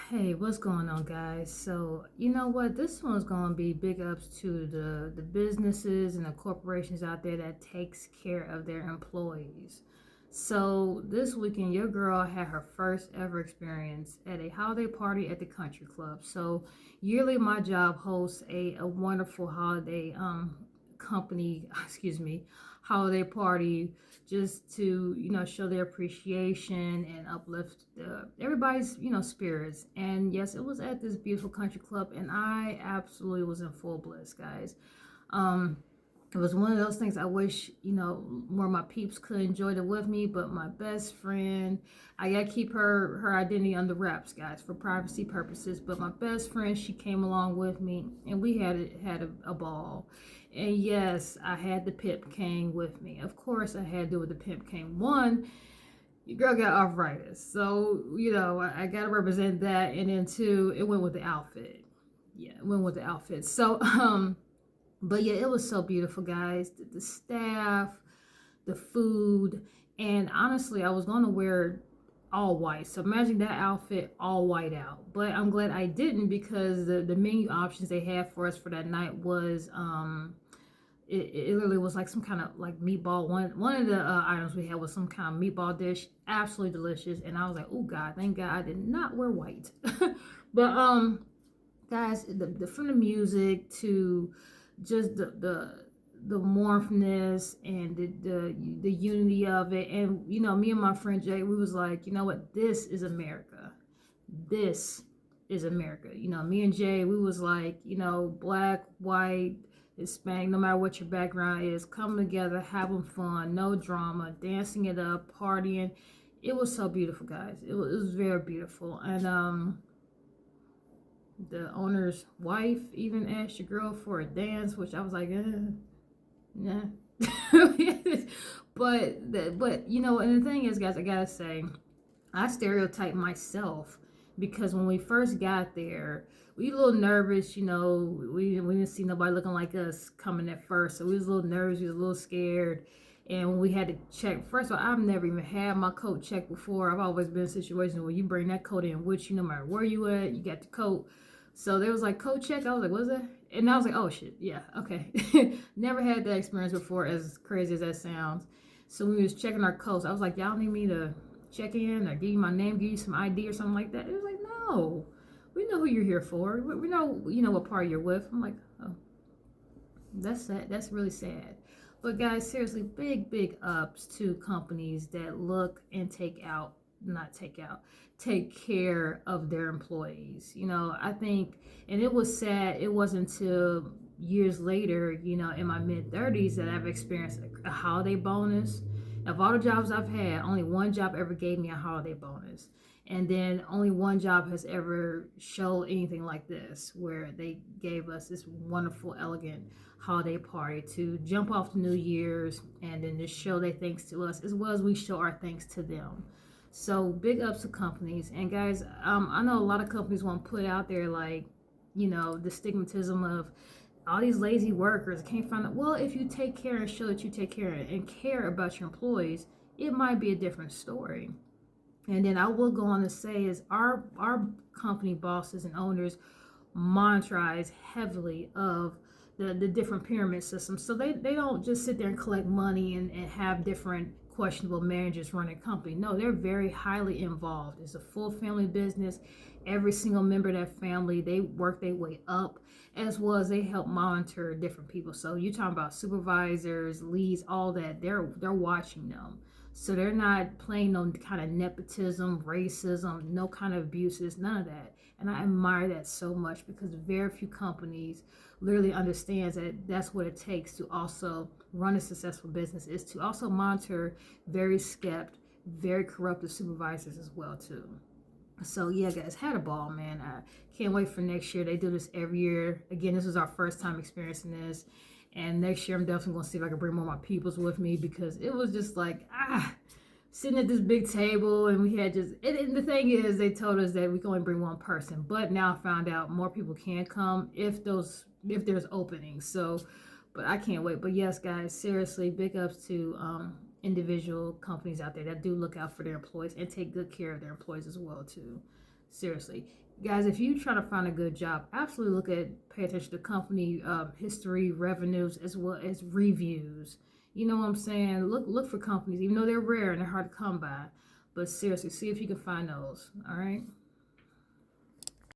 Hey, what's going on, guys? So, you know what? This one's going to be big ups to the businesses and the corporations out there that takes care of their employees. So, this weekend, your girl had her first ever experience at a holiday party at the country club. So, yearly, my job hosts a wonderful holiday company, excuse me, holiday party just to show their appreciation and uplift everybody's spirits. And yes, it was at this beautiful country club, and I absolutely was in full bliss, guys. um it was one of those things I wish, more of my peeps could enjoy it with me, but my best friend, I gotta keep her identity under wraps, guys, for privacy purposes. But my best friend, she came along with me, and we had a ball. And yes, I had the Pip King with me. Of course, I had to do with the Pip King. One, your girl got arthritis, so I gotta represent that. And then two, it went with the outfit. Yeah, it went with the outfit. So but yeah, it was so beautiful, guys. The staff, the food, and honestly, I was going to wear all white. So imagine that outfit all white out. But I'm glad I didn't, because the menu options they had for us for that night was it literally was like some kind of like meatball. One of the items we had was some kind of meatball dish, absolutely delicious. And I was like, oh God, thank God I did not wear white. But guys, from the music to just the warmthness and the unity of it. And me and my friend Jay, we was like, you know what, this is America. This is America. Me and Jay, we was like, black, white, Hispanic, no matter what your background is, coming together, having fun, no drama, dancing it up, partying. It was so beautiful, guys. It was very beautiful. And the owner's wife even asked your girl for a dance, which I was like, nah. but and the thing is, guys, I gotta say, I stereotype myself, because when we first got there, we were a little nervous. We didn't see nobody looking like us coming at first, so we was a little nervous, we was a little scared. And when we had to check, first of all, I've never even had my coat checked before. I've always been in situations where you bring that coat in with you, no matter where you at, you got the coat. So there was like coat check. I was like, what's that? And I was like, oh shit, yeah, okay. Never had that experience before, as crazy as that sounds. So when we was checking our coats, I was like, y'all need me to check in or give you my name, give you some ID or something like that? It was like, no, we know who you're here for. We know, what party you're with. I'm like, oh, that's sad. That's really sad. But guys, seriously, big ups to companies that look and not take out, take care of their employees. I think, and it was sad. It wasn't until years later, in my mid 30s, that I've experienced a holiday bonus. Of all the jobs I've had, only one job ever gave me a holiday bonus. And then only one job has ever showed anything like this, where they gave us this wonderful, elegant holiday party to jump off the New Year's, and then just show their thanks to us as well as we show our thanks to them. So big ups to companies. And guys, I know a lot of companies want to put out there, like, the stigmatism of all these lazy workers can't find it. Well, if you take care and show that you take care and care about your employees, it might be a different story. And then I will go on to say is our company bosses and owners monetize heavily of the different pyramid systems. So they don't just sit there and collect money and have different questionable managers running a company. No, they're very highly involved. It's a full family business. Every single member of that family, they work their way up, as well as they help monitor different people. So you're talking about supervisors, leads, all that. They're watching them. So they're not playing no kind of nepotism, racism, no kind of abuses, none of that. And I admire that so much, because very few companies literally understands that that's what it takes to also run a successful business, is to also monitor very skept, very corruptive supervisors as well too. So yeah, guys, had a ball, man. I can't wait for next year. They do this every year. Again, this was our first time experiencing this. And next year, I'm definitely going to see if I can bring more of my peoples with me, because it was just like, sitting at this big table, and we had and the thing is, they told us that we can only bring one person. But now I found out more people can come if there's openings. So, but I can't wait. But yes, guys, seriously, big ups to individual companies out there that do look out for their employees and take good care of their employees as well, too. Seriously. Guys, if you try to find a good job, absolutely pay attention to company history, revenues, as well as reviews. You know what I'm saying? Look for companies, even though they're rare and they're hard to come by. But seriously, see if you can find those. All right.